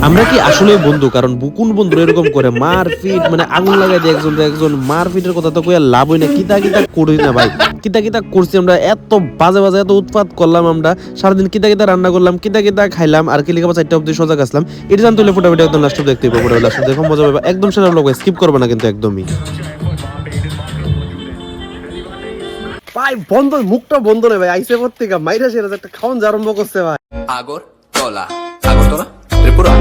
আমরা কি আসলে বন্ধু? কারণ কোন বন্ধু এরকম করে মারপিট মানে আগুন লাগাই দিয়ে একজন মারপিটের কথা তো কইয়া লাভ হই না। কিতা কিতা করি না ভাই, কিতা কিতা করছি আমরা, এত বাজে বাজে এত উৎপাত করলাম আমরা সারাদিন, কিতা কিতা রান্না করলাম, কিতা কিতা খাইলাম, আর কি লিখা 4টা অবধি সজাগ আসলাম। এটা জানতে হলে ফটোফটো একদম লাস্ট দেখতে হবে, ফটোফটো লাস্ট দেখো মজা পাবে একদম। সেটা লোক স্কিপ করবে না কিন্তু একদমই। ভাই বন্ধ, মুখটা বন্ধ নেই ভাই, আইসে প্রত্যেক মাইরা সেরা একটা খাওয়ান আরম্ভ করছে ভাই। Agartala, Agartala, Tripura,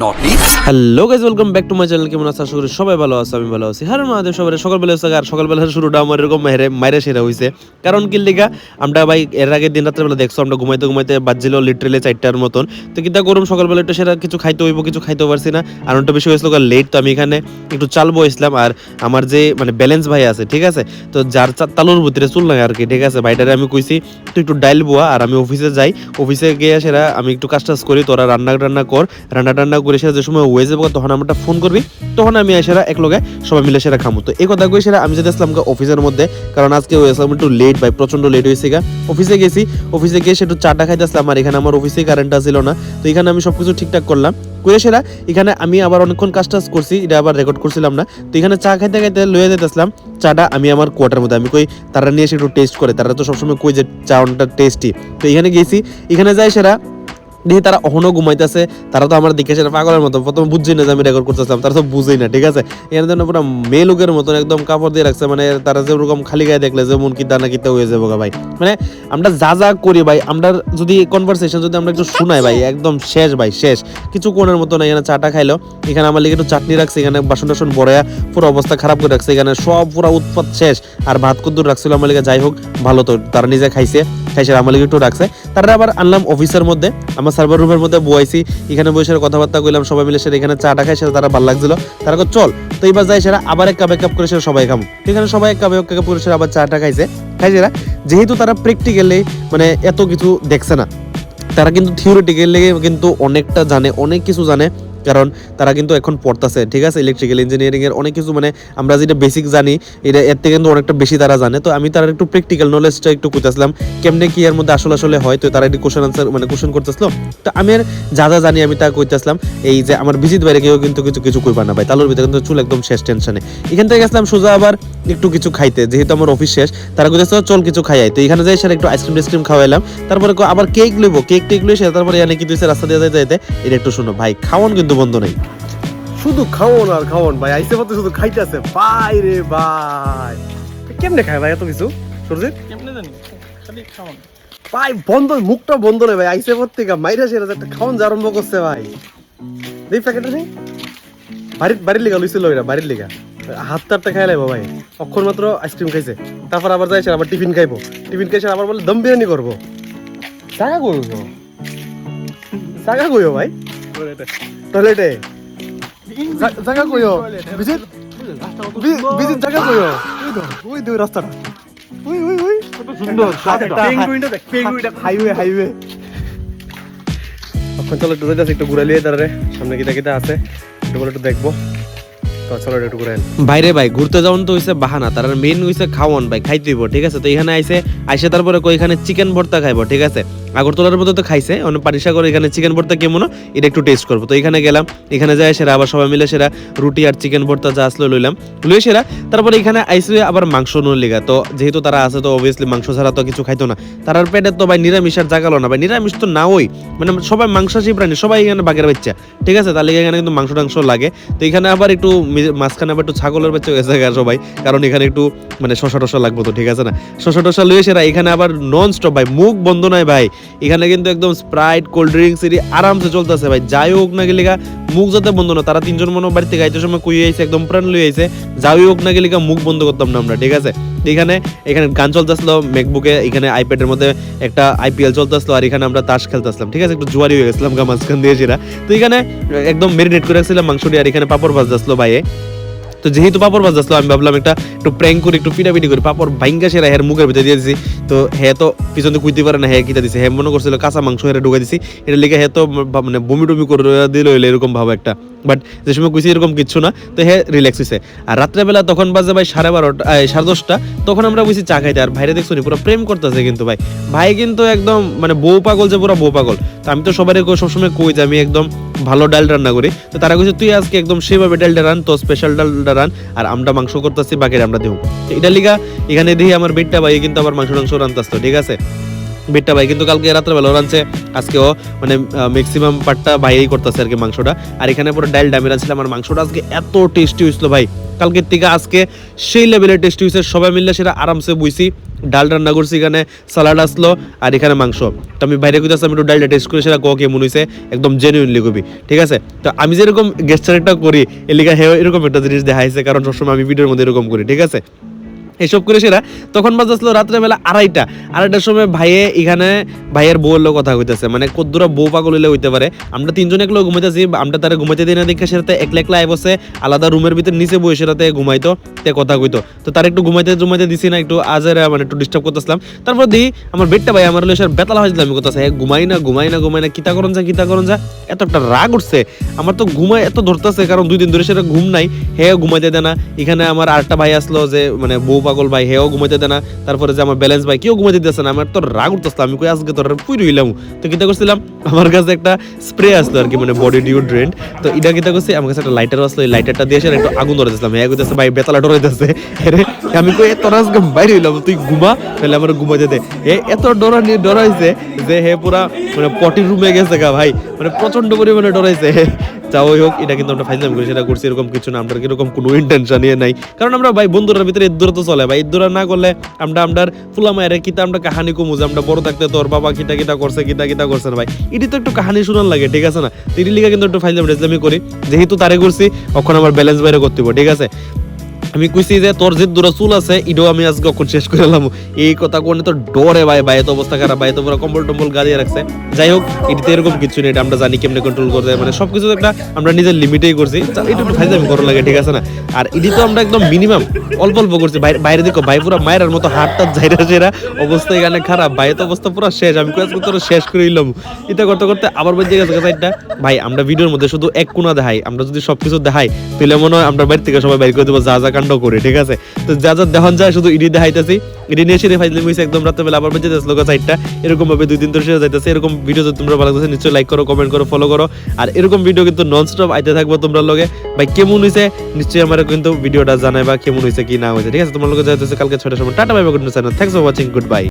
north east. Hello guys, welcome back to my channel. কেমন আছো? আশা করি সবাই ভালো আছে, আমি ভালো আছি। হ্যাঁ মহাদেব, সবাই সকালবেলা হচ্ছে আর সকালবেলার শুরুটা আমার এরকম মাইরে সেরা হয়েছে। কারণ কি লিগা আমরা ভাই এর আগে দিন রাত্রেবেলা দেখছো আমরা ঘুমাইতে ঘুমাইতে বাজছিল লিটারেলি 4টার মতন। তো কিতা করুম, সকালবেলা একটু সেরা কিছু খাইতে হইব, কিছু খাইতে পারছি না। আর ওটা বেশি হয়েছিল লেট, তো আমি এখানে একটু চাল বইছিলাম। আর আমার যে মানে ব্যালেন্স ভাই আছে, ঠিক আছে, তো যার তালুর ভিতরে চুল নাই আর কি, ঠিক আছে, ভাইটারে আমি কইছি তুই একটু ডাইল বোয়া আর আমি অফিসে যাই, অফিসে গিয়ে সেরা আমি একটু কাজ টাজ করি, তোরা রান্না টান্না কর, রান্না টান্না করে সেরা যে সময় হয়ে যাবো তখন আমারটা ফোন করবি, তখন আমি সেরা এক লগে সবাই মিলে সেরা খামো। তো এই কথা কই সেরা আমি যেতে আসলাম অফিসের মধ্যে, কারণ আজকে হয়েছিলাম একটু লেট ভাই, প্রচন্ড লেট হয়েছে গা। অফিসে গেছি, অফিসে গিয়ে একটু চাটা খাইতে আসলাম। আর এখানে আমার অফিসে কারেন্ট ছিল না, তো এখানে আমি সবকিছু ঠিকঠাক করলাম করে সেরা এখানে আমি আবার অনেকক্ষণ কাজ টাজ করছি, এটা আবার রেকর্ড করছিলাম না। তো এখানে চা খাইতে খাইতে লয়ে যেতেছিলাম চাটা আমি আমার কোয়ার্টার মধ্যে, আমি কই তারা নিয়ে এসে একটু টেস্ট করে, তারা তো সবসময় কই যে চাটা টেস্টি। তো এখানে গেছি, এখানে যাই সেরা দেখি তারা অহনো ঘুমাইতেছে। তারা তো আমার দিকে সেটা পাগলের মতো, প্রথমে বুঝছি না যে আমি রেকর্ড করতেছিলাম, তারা তো বুঝেই না, ঠিক আছে। এখানে যেন পুরো মেয়ে লোকের মতন একদম কাপড় দিয়ে রাখছে, মানে তারা যেরকম খালি গায়ে দেখলে যেমন কি দানা কিতা হয়ে যাবো ভাই। মানে আমরা যা যা করি ভাই, আমরা যদি কনভারসেশন যদি আমরা একটু শোনাই ভাই, একদম শেষ ভাই, শেষ কিছু কোণের মতো না। এখানে চাটা খাইলো, এখানে আমার লিগে একটু চাটনি রাখছে, এখানে বাসন টাসন বড়ায়া পুরো অবস্থা খারাপ করে রাখছে, এখানে সব পুরো উৎপাত শেষ। আর ভাত কদ্দুর রাখছিল আমার লিগে, যাই হোক ভালো, তো তারা নিজে খাইছে আমার লিগে একটু রাখছে। তারা আবার আনলাম অফিসের মধ্যে, আমার সার্ভার রুমের মধ্যে বইছি, এখানে বসে কথাবার্তা কইলাম সবাই মিলে, সেটা এখানে চাটা খাই, সেটা তারা ভালো লাগছিল। তারা চল তো এবার যাই সেটা আবার এক কাপ করে সেটা সবাই খাবো। এখানে সবাই এক কাপ করে সেটা আবার চাটা খাইছে। যেহেতু তারা প্র্যাকটিক্যালি মানে এত কিছু দেখছে না, তারা কিন্তু থিওরিটিক্যালি কিন্তু অনেকটা জানে, অনেক কিছু জানে, কারণ তারা কিন্তু এখন পড়তেছে, ঠিক আছে, ইলেকট্রিক্যাল ইঞ্জিনিয়ারিং এর অনেক কিছু, মানে আমরা যেটা বেসিক জানি এটা এর থেকে কিন্তু অনেকটা বেশি তারা জানে। তো আমি তারা একটু প্র্যাকটিক্যাল নলেজটা একটু কইতাছিলাম কেমনে কি এর মধ্যে আসলে হয়। তো তারা একটু কোশ্চেন আনসার মানে কোশ্চেন করতেছিল, তো আমি আর যা যা জানি আমি তা কইতাছিলাম। এই যে আমার ভিজিট বাইরে কেউ কিন্তু কিছু কইবা না ভাই, তালুর ভিতরে কিন্তু চুল একদম শেষ টেনশনে। এখান থেকে গেছিলাম সোজা আবার একটু কিছু খাইতে, যেহেতু আমার অফিস শেষ, তারা কইতেছে চল কিছু খাইয়াই। তো এখানে যাই সেটা একটু আইসক্রিম খাওয়াইলাম, তারপরে আবার কেক লইব, কেক লইয়ে সে তারপরে এনে কি দিয়েছে রাস্তা দিয়ে যাইতে, এটা একটু শুনো ভাই, খাওয়ান কিন্তু বন্ধ নেই, শুধু খাওন আর খাওন ভাই, আইসে পথে শুধু খাইতেছে ভাই রে ভাই। কেমনে খায় ভাই এত কিছু? সরজিৎ কেমনে জানি খালি খাওন ভাই বন্ধ, মুখটা বন্ধ নেই ভাই, আইসে প্রত্যেক মাইরা সেরা একটা খাওয়ান আরম্ভ করছে ভাই। এই প্যাকেটটা নেই বাড়ির লিগা লইছিল, ওইটা বাড়ির লিগা হাত তারটা খাই লাইবো ভাই। অক্ষর মাত্র আইসক্রিম খাইছে, তারপর আবার যাইছে আবার টিফিন খাইবো, টিফিন খাইছে আবার বলে দম বিরিয়ানি করবো। জাগা কইও জাগা কইও ভাই, টয়লেটে জায়গা কইও, বিজিত বিজিত জায়গা কইও, ওই দুই রাস্তাটা, ওই ওই ওই কত সুন্দর পেঙ্গুইনটা দেখ, পেঙ্গুইনটা হাইওয়ে। এখন চলো একটু যাচ্ছি, একটু ঘুরে লিয়ে দাঁড়ারে সামনে কিটা কিটা আছে একটু দেখবো। বাইরে ভাই ঘুরতে যাওয়ান তো হইছে বাহানা, তার মেইন হইছে খাওয়ান ভাই, খাইতে হইব, ঠিক আছে। তো এখানে আইসে তারপরে এখানে চিকেন ভর্তা খাইবো, ঠিক আছে। আগরতলার মধ্যে তো খাইছে, পানিসাগর এখানে চিকেন ভর্তা কেমন এটা একটু টেস্ট করবো। তো এখানে গেলাম, এখানে যাই সেরা আবার সবাই মিলে সেরা রুটি আর চিকেন ভর্তা যা আসলো লইলাম, লুয়ে সেরা তারপরে এখানে আইসে আবার মাংস নুন লিগা। তো যেহেতু তারা আছে তো অবভিয়াসলি মাংস ছাড়া তো কিছু খাইতো না, তার পেটে তো ভাই নিরামিষ আর জাগালো না ভাই, নিরামিষ তো না ওই মানে সবাই মাংসাশী প্রাণী, সবাই এখানে বাঘের বাচ্চা, ঠিক আছে, তাহলে এখানে কিন্তু মাংস টাংস লাগে। তো এখানে আবার একটু মাঝখানে আবার একটু ছাগলের বাচ্চা গেছে সবাই, কারণ এখানে একটু মানে শশা টশা লাগবো তো, ঠিক আছে না, শশা টশা লুয়ে সেরা এখানে আবার নন স্টপ ভাই, মুখ বন্ধ নাই ভাই। এখানে কিন্তু একদম স্প্রাইট কোল্ড ড্রিঙ্কস এটি আরামসে চলতেছে ভাই, যাই হোক না গেলে মুখ যাতে বন্ধ না। তারা তিনজন মনে বাড়িতে গাইতে সময় কুই আইছে একদম প্রাণ লুই আইছে, যাই হোক না গেলে মুখ বন্ধ করতাম না আমরা, ঠিক আছে। এখানে গান চলতেছিল ম্যাকবুকে, এখানে আইপ্যাডের মধ্যে একটা আইপিএল চলতেছিল, আর এখানে আমরা তাস খেলতেছিলাম, ঠিক আছে, একটু জুয়ারি হয়ে গেছিলাম মাঝখান দিয়ে সেরা। তো এখানে একদম মেরিনেট করে রাখছিলাম মাংসটি, আর এখানে পাপড় ভাজতেছিল ভাইয়ে। তো যেহেতু পাপড় ভাজ আসলো আমি ভাবলাম একটু প্র্যাঙ্ক করি, একটু পিটাপিটি করি, পাপড় ভাঙ্গা সেরা হের মুখের ভিতরে দিয়ে দিছি। তো হ্যাঁ তো পিছনে কুইতে পারে না, হ্যাঁ কিতা দিছে, হ্যাঁ মনে করছিল কাঁচা মাংস হেরে ঢুকে দিছি, এটা লিখে হ্যাঁ তো মানে বমি টমি করে দিল এরকম ভাব একটা, বাট যে সময় কুইছি এরকম কিচ্ছু না। তো হ্যাঁ রিল্যাক্স হয়েছে। আর রাত্রেবেলা তখন বাজে ভাই 12:30 10:30, তখন আমরা বুঝি চা খাইতে, আর ভাইরে দেখছো পুরো প্রেম করতেছে কিন্তু ভাই কিন্তু একদম মানে বউ পাগল, যে পুরো বউ পাগল। তো আমি তো সবাই সবসময় কই যে আমি একদম ভালো ডাল রান্না করি। তো তারা কইছে তুই আজকে একদম সেভাবে ডালটা রান, তো স্পেশাল ডালটা রান, আর আমরা মাংস করতেছি, বাকিটা আমরা দেবো। তো এটা লিগা এখানে দেখি আমার বেটটা ভাই কিন্তু আবার মাংস টাংস রান্তাছে, ঠিক আছে। বেটটা ভাই কিন্তু কালকে রাত্রেবেলা রানছে, আজকেও মানে ম্যাক্সিমাম পার্টটা ভাইই করতেছে আর কি মাংসটা। আর এখানে পুরো ডাল ডামি রাখছিলাম, আমার মাংসটা আজকে এত টেস্টি হয়েছিল ভাই, কালকের থেকে আজকে সেই লেভেলের টেস্টি হয়েছে। সবাই মিললে সেটা আরামসে বুঝছি, ডাল রান্না করছি, এখানে সালাড আসলো আর এখানে মাংস। তো আমি বাইরে কোথাও আমি একটু ডালটা টেস্ট করে সেটা কে মনে হয়েছে একদম জেনুইনলি কবি, ঠিক আছে। তো আমি যেরকম গেস্টারেরটা করি এলিকা হে এরকম একটা জিনিস দেখাইছে, কারণ সবসময় আমি ভিডিওর মধ্যে এরকম করি, ঠিক আছে। এসব করে সেরা তখন বাজছিল রাত্রেবেলা 2:30টার সময় ভাইয়ে এখানে ভাইয়ের বউয়ের লোক কথা কইতেছে, মানে কদ্দুরা বউ পাগল হইলে হইতে পারে। আমরা তিনজন একলো ঘুমাইতেছি, আমরা তারা ঘুমাইতে দিই না দেখে সেটাতে একলা একলা আই বসে আলাদা রুমের ভিতরে নিচে বসে সেটাতে ঘুমাইতো, তে কথা কইতো। তো তার একটু ঘুমাইতে দিছি না, একটু আজের মানে একটু ডিস্টার্ব করতেছিলাম। তারপর দিই আমার বেডটা ভাই আমার লেসার বেতালা হয়েছিল, আমি করতেছে ঘুমাই না কিতা করন যা এত একটা রাগ উঠছে আমার, তো ঘুমাই এত ধরতেছে, কারণ 2 দিন ধরে সেটা ঘুম নাই, হেও ঘুমাইতে দেয় না। এখানে আমার আরেকটা ভাই আসলো যে মানে বউ পাগল ভাই, হেও ঘুমাইতে দেয় না। তারপরে যে আমার ব্যালেন্স ভাই কেউ ঘুমাইতে দিতেছে না, আমার তো রাগ উঠতেছিল। আমি কই আজকে তোর পুরো হইলাম। তো কিতা করছিলাম, আমার কাছে একটা স্প্রে আসলো আর কি, মানে বডি ডিওড্রেন্ট। তো এটা কিতা করছি, আমার কাছে একটা লাইটার আসলো, এই লাইটারটা দিয়ে একটু আগুন ধরে দিয়েছিলাম। হ্যাঁ কইতেছে ভাই বেতালা ডরাইতেছে। আমি কই তোর আজকে বাইরে হইলাম, তুই ঘুমা, তাহলে আমার ঘুমাইতে দে। এত ডরাইছে যে হে পুরা মানে পটির রুমে গেছে গা ভাই, মানে প্রচন্ড পরিমাণে ডরাইছে। যাই হোক, এটা কিন্তু আমরা ফাইজলাম করি, সেটা করছি এরকম কিছু না, আমরা এরকম কোনো ইন্টেনশন নাই। কারণ আমরা ভাই বন্ধুরা ভিতরে এর তো চলে ভাই, এর না করলে আমরা ফুলা মায়ের কিতা আমরা কাহানি কমু যে আমরা বড় থাকতে তোর বাবা কিতা করছে না ভাই, এটি তো একটু কাহানি শোনার লাগে, ঠিক আছে না। তিরি লিগা কিন্তু একটু ফাইজলাম রেজলামি করি, যেহেতু তারে করছি এখন আমার ব্যালেন্স বাইরে করতে হবে, ঠিক আছে। আমি কইছি যে তোর যে দুরা চুল আছে ইডো আমি আজকে কখন শেষ করে এলাম, এই কথা কোনে তো ডরে ভাই, ভাই তো অবস্থা খারাপ, ভাই তো পুরো কম্বল টম্বল গাড়িয়ে রাখছে। যাই হোক, এটিতে এরকম কিছু নেই, এটা আমরা জানি কেমনে কন্ট্রোল করতে, মানে সবকিছু একটা আমরা নিজের লিমিটেই করছি, এটা একটু ফাইজলামি করা লাগে, ঠিক আছে না। আর এটি তো আমরা একদম মিনিমাম অল্প করছি। বাইরে দেখো ভাই পুরো মায়ের মতো হাতটা যাইরা সেরা অবস্থা, এখানে খারাপ, ভাই তো অবস্থা পুরো শেষ। আমি কই আজকে তোর শেষ করে দিলাম, এটা করতে করতে আবার বেঁচে গেছে সাইডটা। ভাই আমরা ভিডিওর মধ্যে শুধু এক কোণা দেখাই, আমরা যদি সবকিছু দেখাই তাহলে মনে হয় আমরা বাড়ি থেকে সবাই বাইর করে দেবো যা কাণ্ড করে, ঠিক আছে। তো যা দেখান যায় শুধু ইডি দেখাইতেছি, ইডি নিয়ে সেরে ফাইজলামি হইছে একদম রাত্রেবেলা আবার বেঁচে যাচ্ছে লোক সাইডটা। এরকম ভাবে 2 দিন ধরে সেরে যাইতেছে। এরকম ভিডিও যদি তোমরা ভালো লাগছে নিশ্চয়ই লাইক করো, কমেন্ট করো, ফলো করো। আর এরকম ভিডিও কিন্তু নন স্টপ আইতে থাকবো তোমরা লগে। ভাই কেমন হইছে নিশ্চয়ই আমার কিন্তু ভিডিওটা জানাইবা কেমন হইছে কি না হইছে, ঠিক আছে। তোমার লগে যাইতেছে কালকে 6টার সময়। Tata bye bye, good night, thanks for watching, good bye.